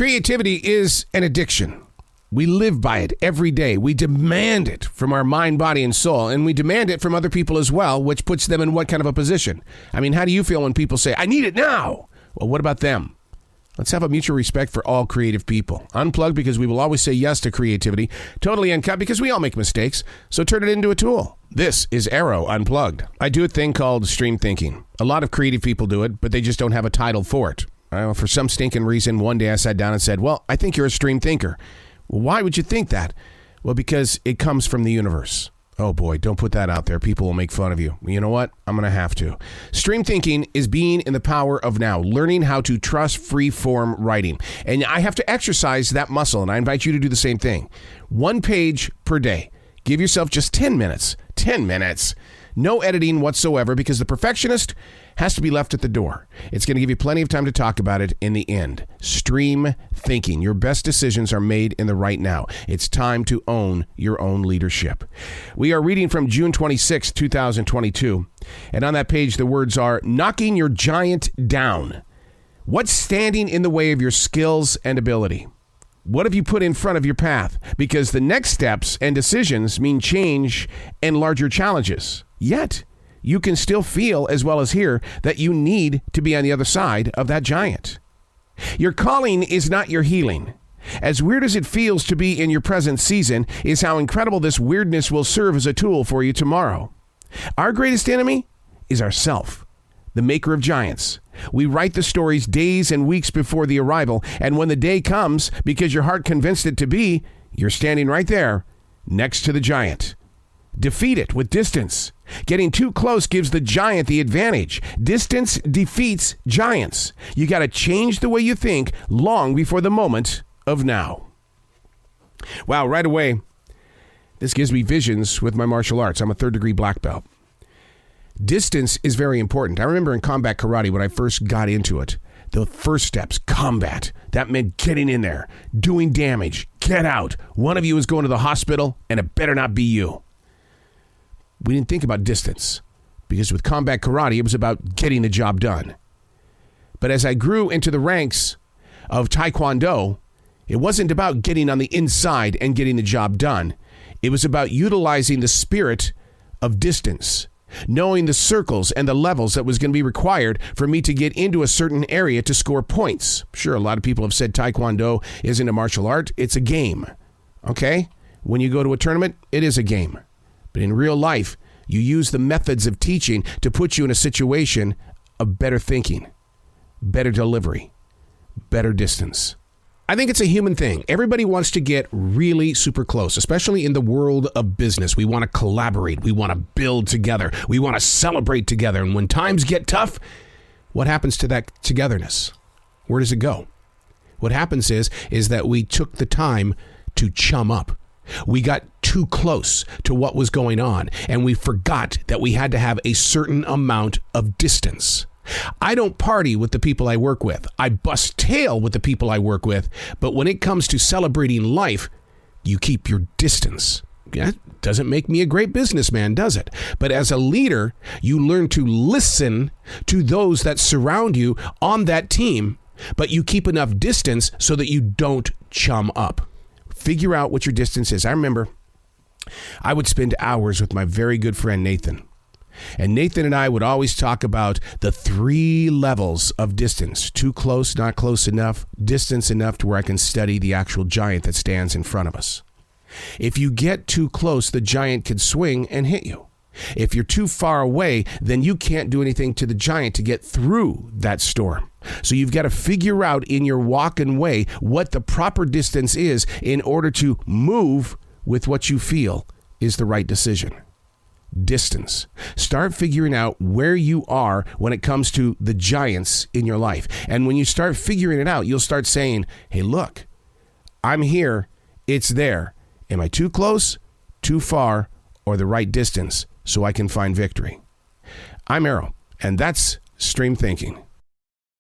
Creativity is an addiction. We live by it every day. We demand it from our mind, body, and soul, and we demand it from other people as well, which puts them in what kind of a position? I mean, how do you feel when people say, I need it now? Well, what about them? Let's have a mutual respect for all creative people. Unplugged, because we will always say yes to creativity. Totally Uncut, because we all make mistakes, so turn it into a tool. This is Arroe Unplugged. I do a thing called stream thinking. A lot of creative people do it, but they just don't have a title for it. For some stinking reason, one day I sat down and said, well, I think you're a stream thinker. Well, why would you think that? Well, because it comes from the universe. Oh boy, don't put that out there. People will make fun of you. You know what? I'm going to have to. Stream thinking is being in the power of now, learning how to trust free-form writing. And I have to exercise that muscle, and I invite you to do the same thing. 1 page per day. Give yourself just 10 minutes. 10 minutes. No editing whatsoever, because the perfectionist has to be left at the door. It's going to give you plenty of time to talk about it in the end. Stream thinking. Your best decisions are made in the right now. It's time to own your own leadership. We are reading from June 26, 2022. And on that page, the words are, knocking your giant down. What's standing in the way of your skills and ability? What have you put in front of your path? Because the next steps and decisions mean change and larger challenges. Yet, you can still feel as well as hear that you need to be on the other side of that giant. Your calling is not your healing. As weird as it feels to be in your present season is how incredible this weirdness will serve as a tool for you tomorrow. Our greatest enemy is ourself, the maker of giants. We write the stories days and weeks before the arrival, and when the day comes, because your heart convinced it to be, you're standing right there next to the giant. Defeat it with distance. Getting too close gives the giant the advantage. Distance defeats giants. You got to change the way you think long before the moment of now. Wow, right away, this gives me visions with my martial arts. I'm a 3rd degree black belt. Distance is very important. I remember in combat karate when I first got into it, the first steps, combat. That meant getting in there, doing damage, get out. One of you is going to the hospital, and it better not be you. We didn't think about distance, because with combat karate, it was about getting the job done. But as I grew into the ranks of Taekwondo, it wasn't about getting on the inside and getting the job done. It was about utilizing the spirit of distance, knowing the circles and the levels that was going to be required for me to get into a certain area to score points. Sure, a lot of people have said Taekwondo isn't a martial art, it's a game. Okay? When you go to a tournament, it is a game. But in real life, you use the methods of teaching to put you in a situation of better thinking, better delivery, better distance. I think it's a human thing. Everybody wants to get really super close, especially in the world of business. We want to collaborate. We want to build together. We want to celebrate together. And when times get tough, what happens to that togetherness? Where does it go? What happens is that we took the time to chum up. We got too close to what was going on, and we forgot that we had to have a certain amount of distance. I don't party with the people I work with. I bust tail with the people I work with. But when it comes to celebrating life, you keep your distance. That doesn't make me a great businessman, does it? But as a leader, you learn to listen to those that surround you on that team, but you keep enough distance so that you don't chum up. Figure out what your distance is. I remember I would spend hours with my very good friend Nathan. And Nathan and I would always talk about the 3 levels of distance. Too close, not close enough, distance enough to where I can study the actual giant that stands in front of us. If you get too close, the giant could swing and hit you. If you're too far away, then you can't do anything to the giant to get through that storm. So you've got to figure out in your walk and way what the proper distance is in order to move with what you feel is the right decision. Distance. Start figuring out where you are when it comes to the giants in your life. And when you start figuring it out, you'll start saying, hey, look, I'm here. It's there. Am I too close, too far, or the right distance so I can find victory? I'm Arroe, and that's Stream Thinking.